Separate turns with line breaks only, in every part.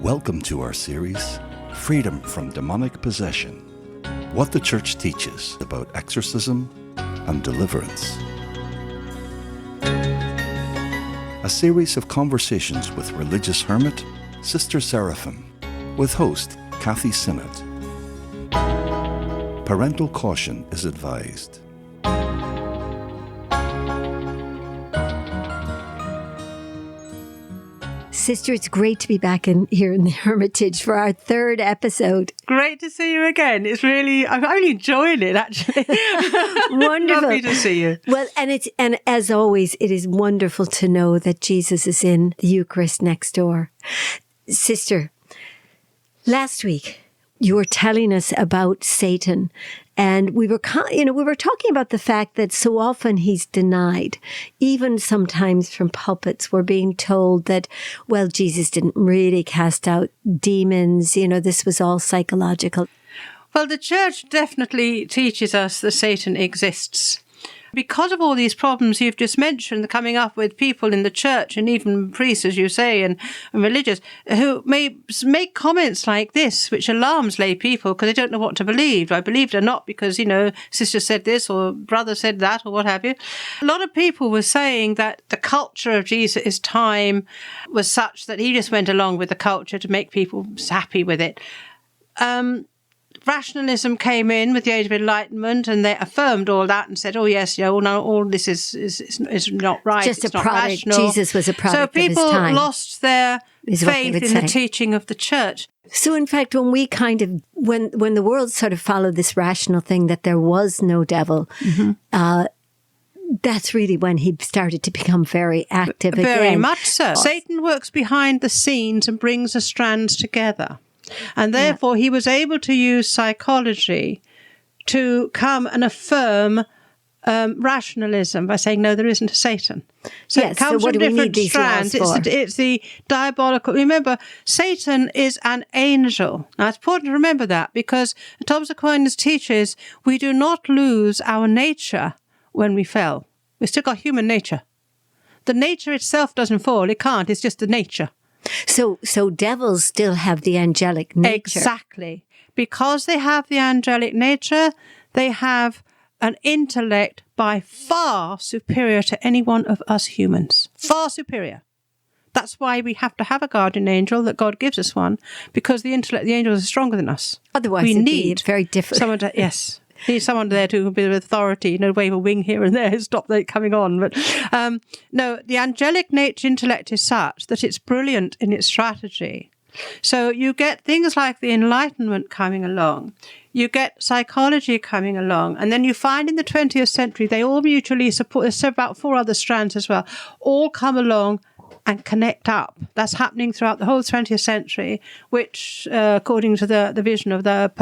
Welcome to our series, Freedom from Demonic Possession, what the Church teaches about exorcism and deliverance. A series of conversations with religious hermit, Sister Seraphim, with host Kathy Sinnott. Parental caution is advised.
Sister, it's great to be back here in the Hermitage for our third episode.
Great to see you again. I'm really enjoying it, actually.
Wonderful.
Lovely to see you.
Well, and as always, it is wonderful to know that Jesus is in the Eucharist next door. Sister, last week you were telling us about Satan, and we were talking about the fact that so often he's denied. Even sometimes from pulpits, we're being told that, well, Jesus didn't really cast out demons. This was all psychological.
Well, the Church definitely teaches us that Satan exists. Because of all these problems you've just mentioned coming up with people in the church and even priests, as you say, and religious, who may make comments like this, which alarms lay people because they don't know what to believe. I believe it or not because, sister said this or brother said that or what have you. A lot of people were saying that the culture of Jesus' time was such that he just went along with the culture to make people happy with it. Rationalism came in with the Age of Enlightenment, and they affirmed all that and said, "Oh yes, all this is not right.
Just
it's
a
not
product.
Rational."
Jesus was a product
of his time. So people lost their faith in the teaching of the Church.
So in fact, when we when the world sort of followed this rational thing that there was no devil, that's really when he started to become very active again.
Very much so. Satan works behind the scenes and brings the strands together. And therefore, he was able to use psychology to come and affirm rationalism by saying, no, there isn't a Satan. So it comes from different strands. It's the diabolical. Remember, Satan is an angel. Now, it's important to remember that because Thomas Aquinas teaches we do not lose our nature when we fell. We've still got human nature. The nature itself doesn't fall. It can't. It's just the nature.
So devils still have the angelic nature.
Exactly. Because they have the angelic nature, they have an intellect by far superior to any one of us humans. Far superior. That's why we have to have a guardian angel, that God gives us one, because the intellect of the angels is stronger than us.
Otherwise, we need very different.
Someone to, yes. Need someone there to be with authority, wave a wing here and there, stop that coming on. But no, the angelic nature intellect is such that it's brilliant in its strategy. So you get things like the Enlightenment coming along, you get psychology coming along, and then you find in the 20th century they all mutually support. There's about 4 other strands as well, all come along and connect up. That's happening throughout the whole 20th century, which, according to the vision of the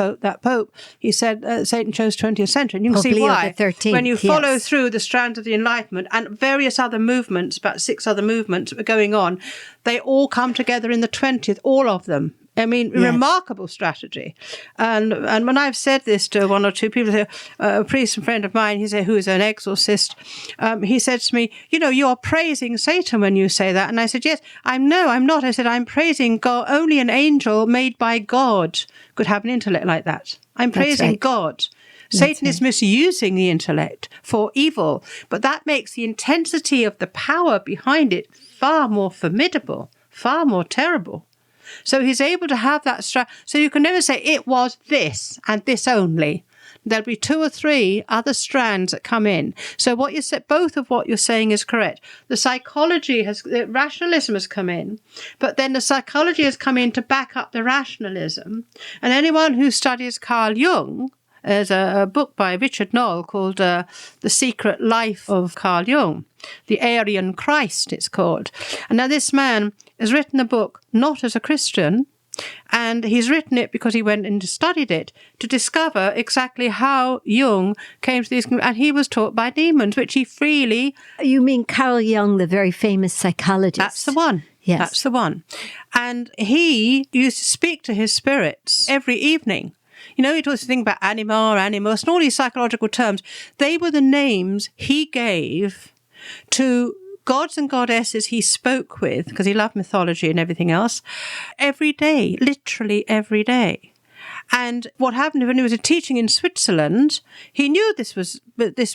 Pope, he said Satan chose 20th century. And you can see why. When you follow through the strands of the Enlightenment and various other movements, about 6 other movements that were going on, they all come together in the 20th, all of them. I mean, remarkable strategy. And when I've said this to 1 or 2 people, a priest and friend of mine, who is an exorcist, he said to me, you're praising Satan when you say that. And I said, yes, no, I'm not. I said, I'm praising God. Only an angel made by God could have an intellect like that. I'm praising God. Satan is misusing the intellect for evil, but that makes the intensity of the power behind it far more formidable, far more terrible. So he's able to have that so you can never say it was this and this only. There'll be 2 or 3 other strands that come in. So what you said, both of what you're saying is correct. The rationalism has come in, but then the psychology has come in to back up the rationalism. And anyone who studies Carl Jung, there's a book by Richard Knoll called The Secret Life of Carl Jung. The Aryan Christ, it's called. And now this man has written a book not as a Christian, and he's written it because he went and studied it to discover exactly how Jung came to these, and he was taught by demons, which he freely...
You mean Carl Jung, the very famous psychologist?
That's the one.
Yes.
That's the one. And he used to speak to his spirits every evening. He talks to think about anima, animus, and all these psychological terms. They were the names he gave to gods and goddesses he spoke with, because he loved mythology and everything else, every day, literally every day. And what happened when he was teaching in Switzerland, he knew this was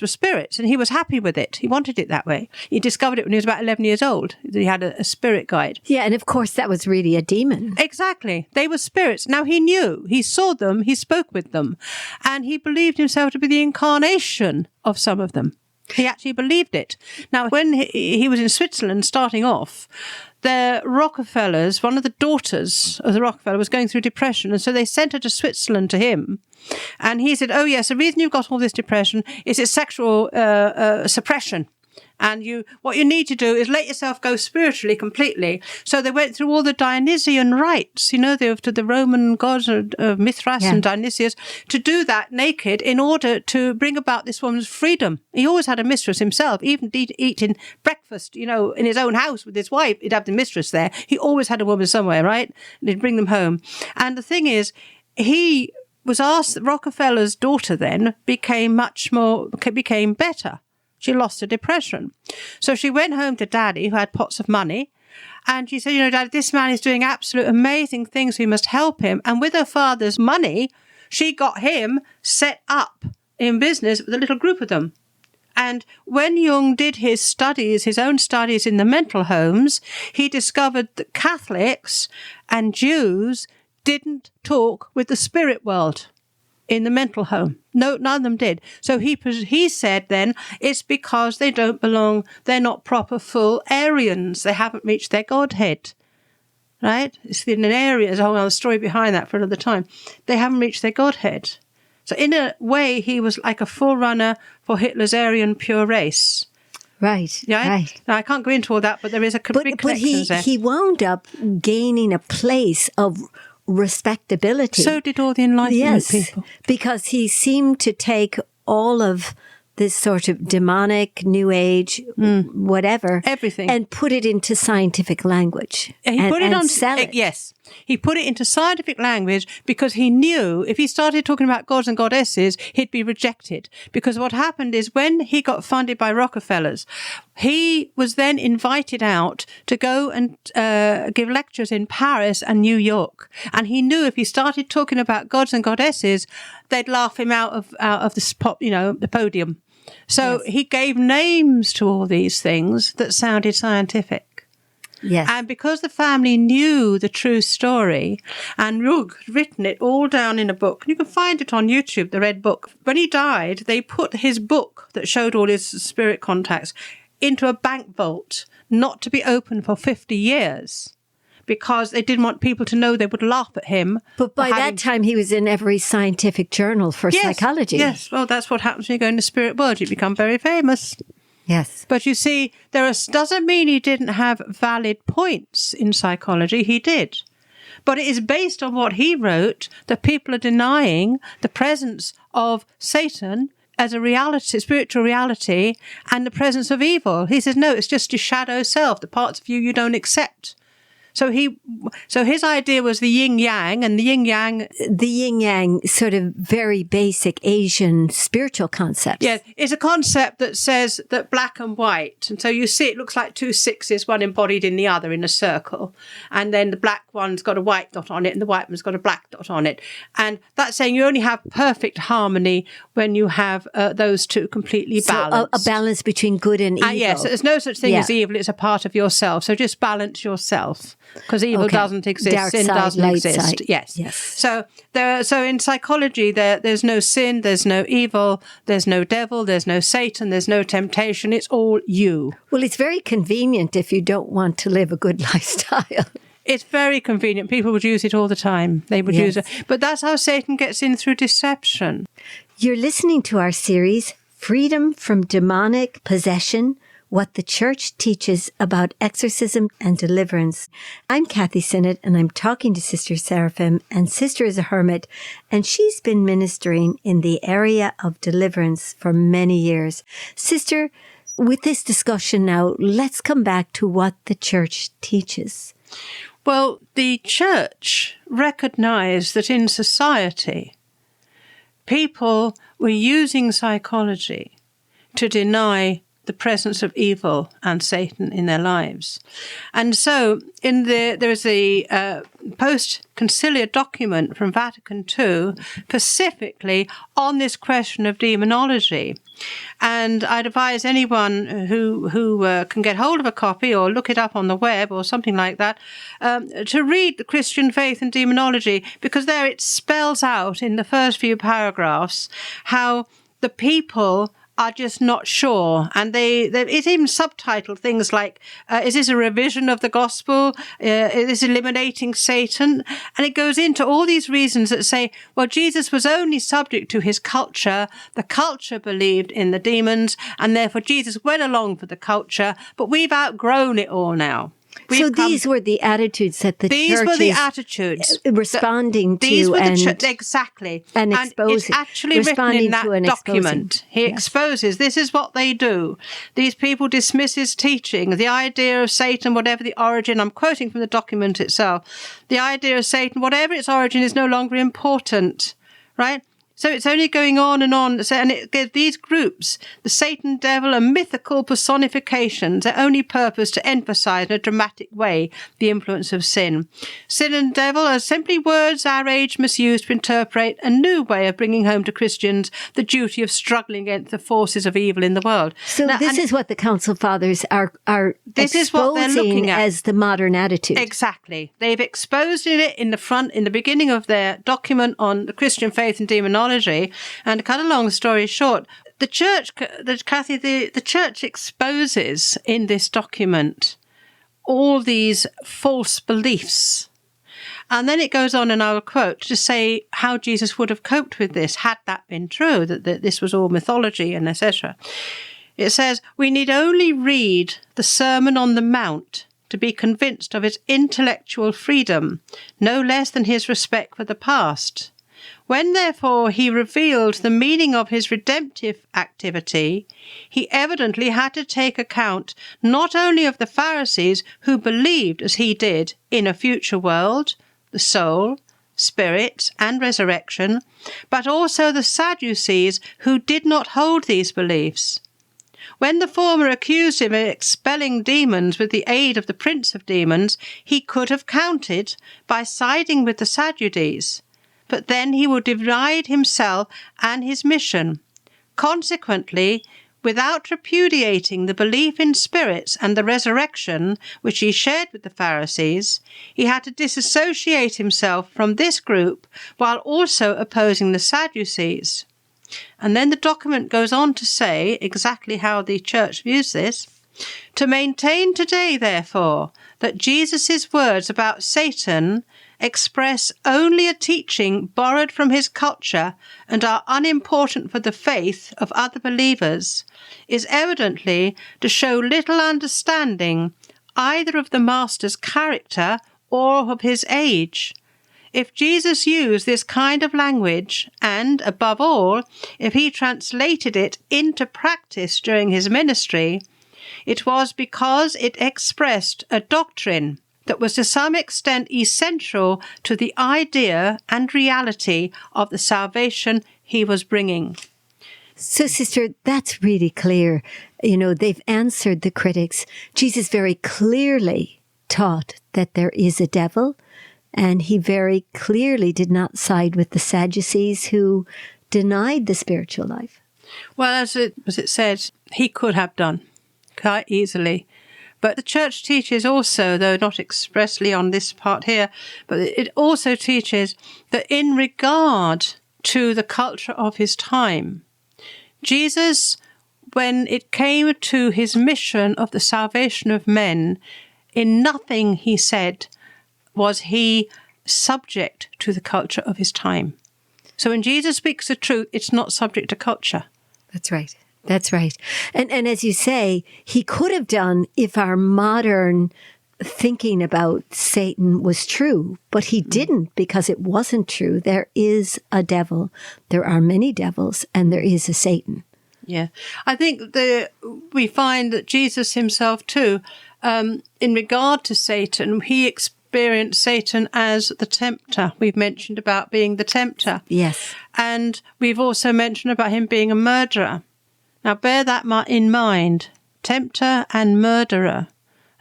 spirits, and he was happy with it. He wanted it that way. He discovered it when he was about 11 years old. He had a spirit guide.
Yeah, and of course that was really a demon.
Exactly. They were spirits. Now he knew. He saw them. He spoke with them. And he believed himself to be the incarnation of some of them. He actually believed it. Now, when he was in Switzerland starting off, the Rockefellers, one of the daughters of the Rockefeller was going through depression, and so they sent her to Switzerland to him. And he said, oh, yes, the reason you've got all this depression is it's sexual suppression. And what you need to do is let yourself go spiritually completely. So they went through all the Dionysian rites, to the Roman gods of Mithras and Dionysius, to do that naked in order to bring about this woman's freedom. He always had a mistress himself, even eating breakfast, in his own house with his wife. He'd have the mistress there. He always had a woman somewhere, right? And he'd bring them home. And the thing is, he was asked, Rockefeller's daughter then became better. She lost her depression. So she went home to Daddy, who had pots of money, and she said, Daddy, this man is doing absolute amazing things. We must help him. And with her father's money, she got him set up in business with a little group of them. And when Jung did his own studies in the mental homes, he discovered that Catholics and Jews didn't talk with the spirit world in the mental home. No, none of them did. So he said then it's because they don't belong, they're not proper full Aryans. They haven't reached their Godhead. Right? It's in an area, there's a whole other story behind that for another time. They haven't reached their Godhead. So in a way, he was like a forerunner for Hitler's Aryan pure race.
Right,
Yeah?
right.
Now, I can't go into all that, but there is a big connection there.
But he wound up gaining a place of respectability.
So did all the Enlightenment people.
Because he seemed to take all of this sort of demonic, new age, whatever,
everything,
and put it into scientific language. Sell it.
Yes. He put it into scientific language because he knew if he started talking about gods and goddesses, he'd be rejected. Because what happened is when he got funded by Rockefellers, he was then invited out to go and give lectures in Paris and New York. And he knew if he started talking about gods and goddesses, they'd laugh him out of the podium. So he gave names to all these things that sounded scientific.
Yes.
And because the family knew the true story, and Rugg had written it all down in a book, you can find it on YouTube, the Red Book. When he died, they put his book that showed all his spirit contacts into a bank vault, not to be opened for 50 years. Because they didn't want people to know, they would laugh at him.
But by that time, he was in every scientific journal for psychology.
Yes, well, that's what happens when you go in the spirit world. You become very famous.
Yes.
But you see, doesn't mean he didn't have valid points in psychology. He did. But it is based on what he wrote that people are denying the presence of Satan as a reality, spiritual reality, and the presence of evil. He says, no, it's just your shadow self, the parts of you don't accept. So his idea was the yin yang, and the yin yang
sort of very basic Asian spiritual concept.
Yeah, it's a concept that says that black and white, and so you see it looks like two sixes, one embodied in the other in a circle, and then the black one's got a white dot on it, and the white one's got a black dot on it, and that's saying you only have perfect harmony when you have those two completely balanced.
So a balance between good and evil.
Yes, there's no such thing as evil; it's a part of yourself. So just balance yourself. Because evil doesn't exist,
Dark
sin
side,
doesn't
light
exist.
side.
Yes. So in psychology, there's no sin, there's no evil, there's no devil, there's no Satan, there's no temptation. It's all you.
Well, it's very convenient if you don't want to live a good lifestyle.
It's very convenient. People would use it all the time. They would use it. But that's how Satan gets in through deception.
You're listening to our series, Freedom from Demonic Possession, What the Church Teaches About Exorcism and Deliverance. I'm Kathy Sinnott, and I'm talking to Sister Seraphim, and Sister is a hermit, and she's been ministering in the area of deliverance for many years. Sister, with this discussion now, let's come back to what the Church teaches.
Well, the Church recognized that in society, people were using psychology to deny the presence of evil and Satan in their lives. And so there is a post-conciliar document from Vatican II specifically on this question of demonology. And I'd advise anyone who can get hold of a copy or look it up on the web or something like that to read The Christian Faith and Demonology, because there it spells out in the first few paragraphs how the people are just not sure. And it's even subtitled things like, is this a revision of the gospel? Is this eliminating Satan? And it goes into all these reasons that say, well, Jesus was only subject to his culture. The culture believed in the demons, and therefore Jesus went along for the culture, but we've outgrown it all now.
These were the attitudes that the church
These were the attitudes
responding to,
these were
exactly, and exposing.
It's actually written in that document. He exposes. This is what they do. These people dismiss his teaching, the idea of Satan, whatever the origin. I'm quoting from the document itself. The idea of Satan, whatever its origin, is no longer important. Right. So it's only going on and on. So, and it gives these groups, the Satan devil, are mythical personifications, their only purpose to emphasize in a dramatic way the influence of sin. Sin and devil are simply words our age misuse to interpret a new way of bringing home to Christians the duty of struggling against the forces of evil in the world.
So this is what the Council Fathers are
this is what they're looking at
as the modern attitude.
Exactly. They've exposed it in the beginning of their document on the Christian faith and demonology. And to cut a long story short, the church exposes in this document all these false beliefs. And then it goes on, and I will quote, to say how Jesus would have coped with this had that been true, that this was all mythology and etc. It says, we need only read the Sermon on the Mount to be convinced of his intellectual freedom, no less than his respect for the past. When, therefore, he revealed the meaning of his redemptive activity, he evidently had to take account not only of the Pharisees who believed, as he did, in a future world, the soul, spirits, and resurrection, but also the Sadducees who did not hold these beliefs. When the former accused him of expelling demons with the aid of the prince of demons, he could have counted by siding with the Sadducees. But then he will divide himself and his mission. Consequently, without repudiating the belief in spirits and the resurrection, which he shared with the Pharisees, he had to disassociate himself from this group while also opposing the Sadducees. And then the document goes on to say exactly how the church views this. To maintain today, therefore, that Jesus' words about Satan express only a teaching borrowed from his culture and are unimportant for the faith of other believers is evidently to show little understanding either of the Master's character or of his age. If Jesus used this kind of language and, above all, if he translated it into practice during his ministry, it was because it expressed a doctrine that was to some extent essential to the idea and reality of the salvation he was bringing.
So, Sister, that's really clear. You know, they've answered the critics. Jesus very clearly taught that there is a devil, and he very clearly did not side with the Sadducees who denied the spiritual life.
Well, as it said, he could have done quite easily. But the church teaches also, though not expressly on this part here, but it also teaches that in regard to the culture of his time, Jesus, when it came to his mission of the salvation of men, in nothing he said was he subject to the culture of his time. So when Jesus speaks the truth, it's not subject to culture.
That's right. That's right. And as you say, he could have done if our modern thinking about Satan was true, but he didn't because it wasn't true. There is a devil. There are many devils, and there is a Satan.
Yeah. I think we find that Jesus himself too, in regard to Satan, he experienced Satan as the tempter. We've mentioned about being the tempter.
Yes.
And we've also mentioned about him being a murderer. Now bear that in mind. Tempter and murderer.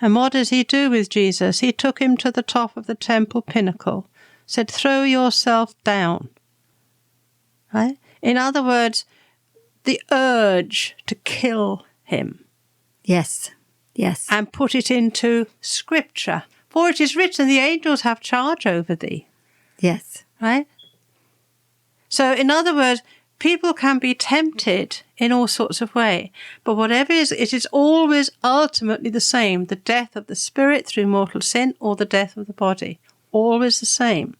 And what does he do with Jesus? He took him to the top of the temple pinnacle, said, throw yourself down. Right? In other words, the urge to kill him.
Yes, yes.
And put it into Scripture. For it is written, the angels have charge over thee.
Yes.
Right? So, in other words, people can be tempted in all sorts of ways. But whatever it is always ultimately the same. The death of the spirit through mortal sin or the death of the body. Always the same.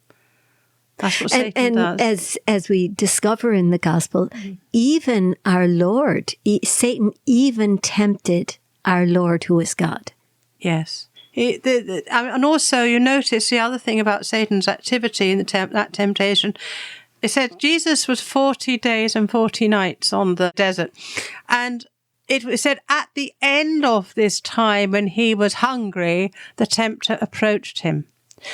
That's what Satan does.
As we discover in the gospel, even our Lord, Satan even tempted our Lord who is God.
Yes. And also you notice the other thing about Satan's activity in that temptation. It said Jesus was 40 days and 40 nights on the desert. And it said at the end of this time when he was hungry, the tempter approached him.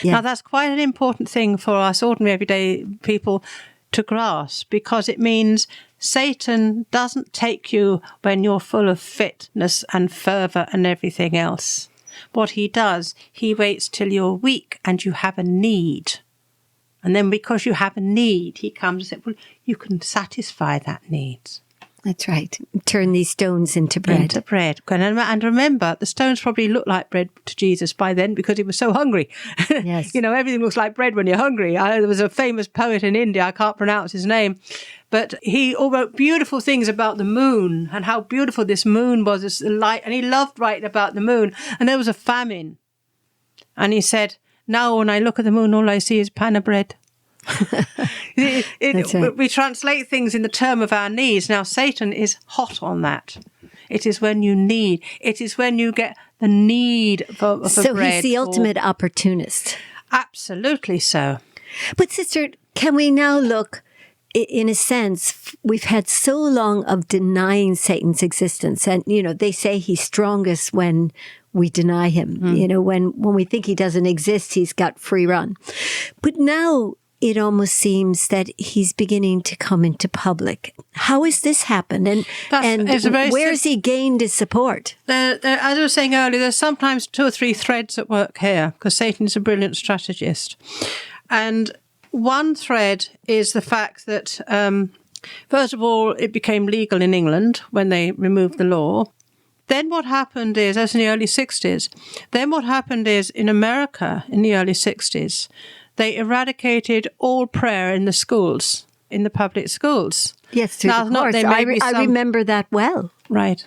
Yeah. Now, that's quite an important thing for us ordinary everyday people to grasp, because it means Satan doesn't take you when you're full of fitness and fervour and everything else. What he does, he waits till you're weak and you have a need. And then because you have a need, he comes and says, well, you can satisfy that need.
That's right. Turn these stones into bread.
Into bread. And remember, the stones probably looked like bread to Jesus by then because he was so hungry.
Yes.
Everything looks like bread when you're hungry. There was a famous poet in India, I can't pronounce his name, but he all wrote beautiful things about the moon and how beautiful this moon was, this light, and he loved writing about the moon. And there was a famine. And he said, now when I look at the moon, all I see is pan of bread. Right. We translate things in the term of our needs. Now, Satan is hot on that. It is when you need. It is when you get the need for bread.
So he's the ultimate opportunist.
Absolutely so.
But sister, can we now look, in a sense, we've had so long of denying Satan's existence. And, they say he's strongest when we deny him. When we think he doesn't exist, he's got free run. But now it almost seems that he's beginning to come into public. How has this happened? And where's he gained his support?
As I was saying earlier, there's sometimes 2 or 3 threads at work here, because Satan's a brilliant strategist. And one thread is the fact that, first of all, it became legal in England when they removed the law. Then what happened is, as in the early 60s, then what happened is in America in the early 60s, they eradicated all prayer in the schools, in the public schools.
Yes, through the course. I remember that well.
Right.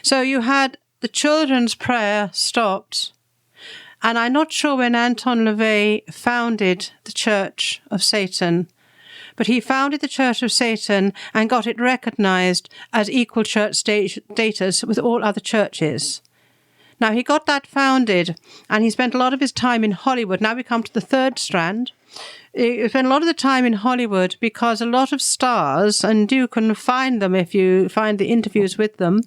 So you had the children's prayer stopped. And I'm not sure when Anton LaVey founded the Church of Satan, but he founded the Church of Satan and got it recognized as equal church status with all other churches. Now, he got that founded, and he spent a lot of his time in Hollywood. Now we come to the third strand. He spent a lot of the time in Hollywood because a lot of stars, and you can find them if you find the interviews with them,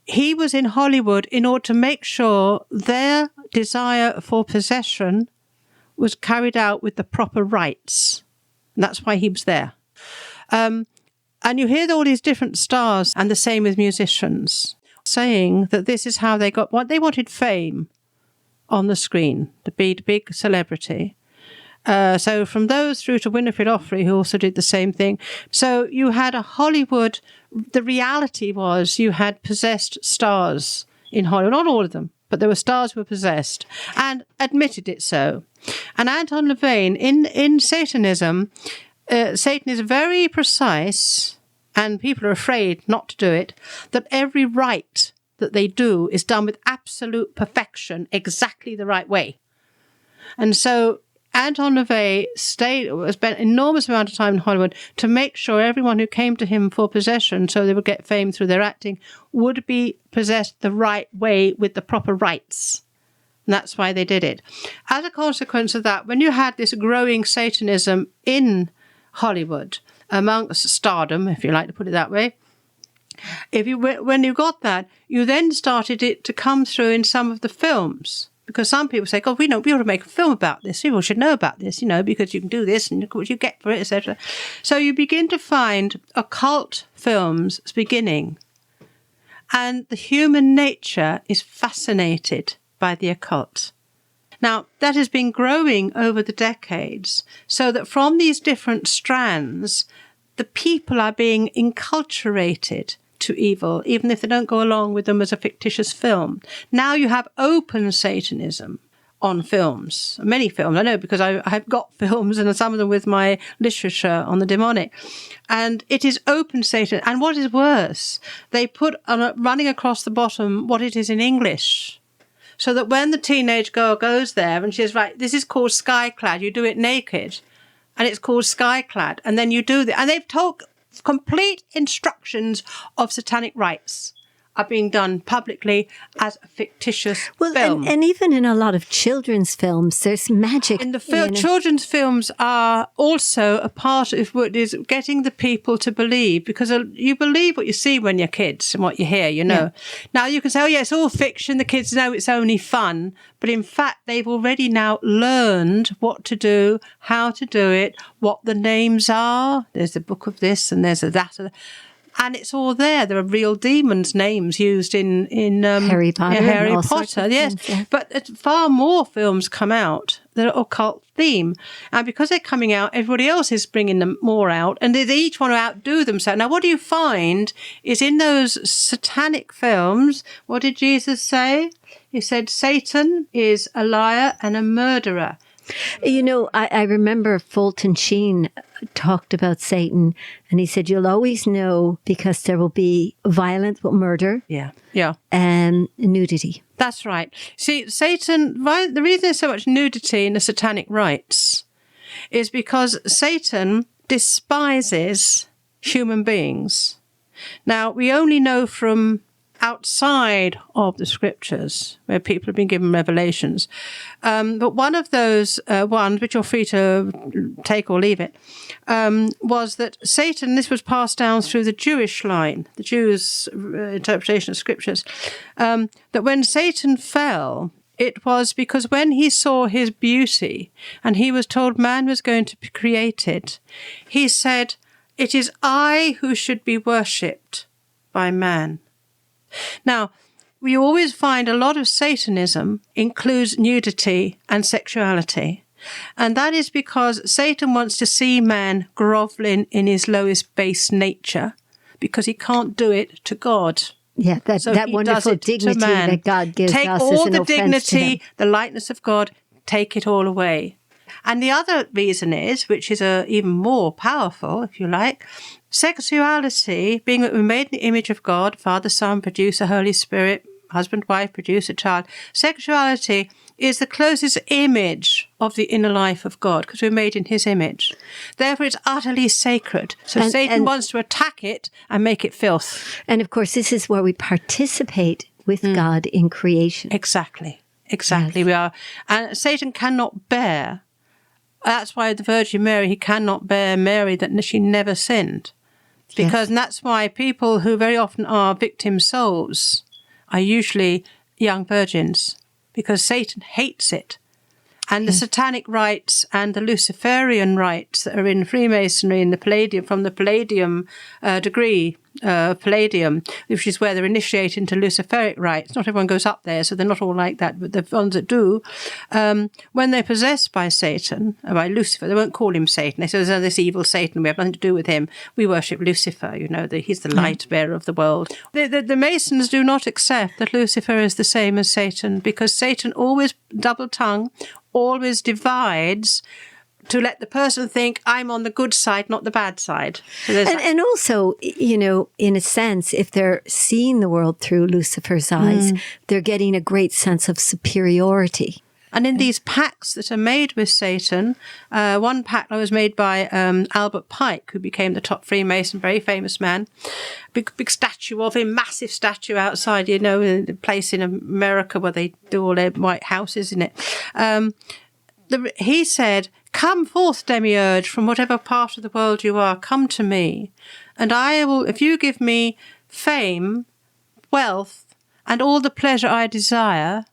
he was in Hollywood in order to make sure their desire for possession was carried out with the proper rites. And that's why he was there. And you hear all these different stars, and the same with musicians, saying that this is how they got what they wanted: fame on the screen, to be the big celebrity. So from those through to Winifred Offrey, who also did the same thing. So you had a Hollywood, the reality was you had possessed stars in Hollywood, not all of them, but there were stars who were possessed and admitted it so. And Anton LaVey, in Satanism, Satan is very precise, and people are afraid not to do it, that every rite that they do is done with absolute perfection, exactly the right way. And so Anton LaVey spent an enormous amount of time in Hollywood to make sure everyone who came to him for possession, so they would get fame through their acting, would be possessed the right way with the proper rites. And that's why they did it. As a consequence of that, when you had this growing Satanism in Hollywood, amongst stardom, if you like to put it that way, when you got that, you then started it to come through in some of the films, Because some people say, God, we ought to make a film about this. People should know about this, because you can do this and look what you get for it, etc. So you begin to find occult films beginning. And the human nature is fascinated by the occult. Now, that has been growing over the decades, so that from these different strands, the people are being enculturated to evil, even if they don't go along with them as a fictitious film. Now you have open Satanism on films, many films. I know because I've got films, and some of them with my literature on the demonic. And it is open Satan. And what is worse, they put running across the bottom what it is in English. So that when the teenage girl goes there and she says, right, this is called Skyclad, you do it naked, and it's called Skyclad, and then you do that. And they've told complete instructions of satanic rites are being done publicly as a fictitious film.
And even in a lot of children's films, there's magic.
In the children's films are also a part of what is getting the people to believe, because you believe what you see when you're kids and what you hear, Yeah. Now you can say, oh yeah, it's all fiction, the kids know it's only fun, but in fact they've already now learned what to do, how to do it, what the names are. There's a book of this and there's a that. And it's all there. There are real demons' names used in
Harry Potter.
Harry Potter, yes. Things, yeah. But far more films come out that are occult theme. And because they're coming out, everybody else is bringing them more out. And they each want to outdo themselves. Now, what do you find is in those satanic films, what did Jesus say? He said, Satan is a liar and a murderer.
I remember Fulton Sheen talked about Satan, and he said, you'll always know because there will be violent murder.
Yeah.
And nudity.
That's right. See, Satan, the reason there's so much nudity in the satanic rites is because Satan despises human beings. Now, we only know from outside of the scriptures where people have been given revelations. But one of those ones, which you're free to take or leave it, was that Satan, this was passed down through the Jewish line, the Jews' interpretation of scriptures, that when Satan fell, it was because when he saw his beauty and he was told man was going to be created, he said, it is I who should be worshipped by man. Now, we always find a lot of Satanism includes nudity and sexuality. And that is because Satan wants to see man groveling in his lowest base nature because he can't do it to God.
Yeah, that wonderful dignity that God gives us. Take all the dignity,
the likeness of God, take it all away. And the other reason is, which is even more powerful, if you like, sexuality, being that we're made in the image of God, Father, Son, producer, Holy Spirit, husband, wife, producer, child. Sexuality is the closest image of the inner life of God because we're made in his image. Therefore, it's utterly sacred. So Satan wants to attack it and make it filth.
And of course, this is where we participate with God in creation.
Exactly. Yes. We are. And Satan cannot bear. That's why the Virgin Mary, he cannot bear Mary, that she never sinned. Because and that's why people who very often are victim souls are usually young virgins, because Satan hates it. And the satanic rites and the Luciferian rites that are in Freemasonry in the Palladium, from the Palladium degree, Palladium, which is where they're initiated into Luciferic rites. Not everyone goes up there, so they're not all like that, but the ones that do, when they're possessed by Satan, or by Lucifer, they won't call him Satan. They say, oh, this evil Satan, we have nothing to do with him. We worship Lucifer, he's the light bearer of the world. The Masons do not accept that Lucifer is the same as Satan, because Satan always double-tongued, always divides to let the person think I'm on the good side, not the bad side. So
and also, in a sense, if they're seeing the world through Lucifer's eyes, they're getting a great sense of superiority.
And in these pacts that are made with Satan, one pact was made by Albert Pike, who became the top Freemason, very famous man. Big statue of him, massive statue outside, in a place in America where they do all their white houses in it. He said, come forth, demiurge, from whatever part of the world you are, come to me, and I will, if you give me fame, wealth, and all the pleasure I desire,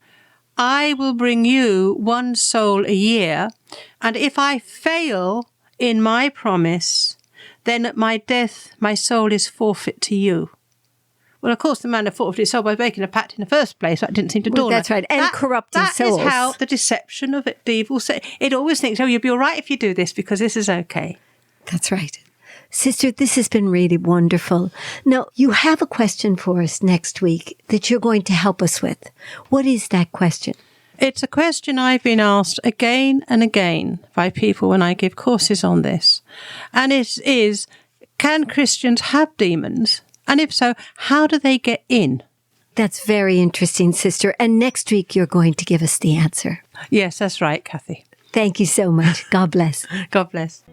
I will bring you one soul a year, and if I fail in my promise, then at my death my soul is forfeit to you. Well, of course, the man had forfeited his soul by breaking a pact in the first place. That didn't seem to dawn.
That's right. And corrupting souls.
That is how the deception of it, the evil, it always thinks, oh, you'll be all right if you do this because this is okay.
That's right. Sister, this has been really wonderful. Now, you have a question for us next week that you're going to help us with. What is that question?
It's a question I've been asked again and again by people when I give courses on this. And it is, can Christians have demons? And if so, how do they get in?
That's very interesting, Sister. And next week, you're going to give us the answer.
Yes, that's right, Kathy.
Thank you so much. God bless.
God bless.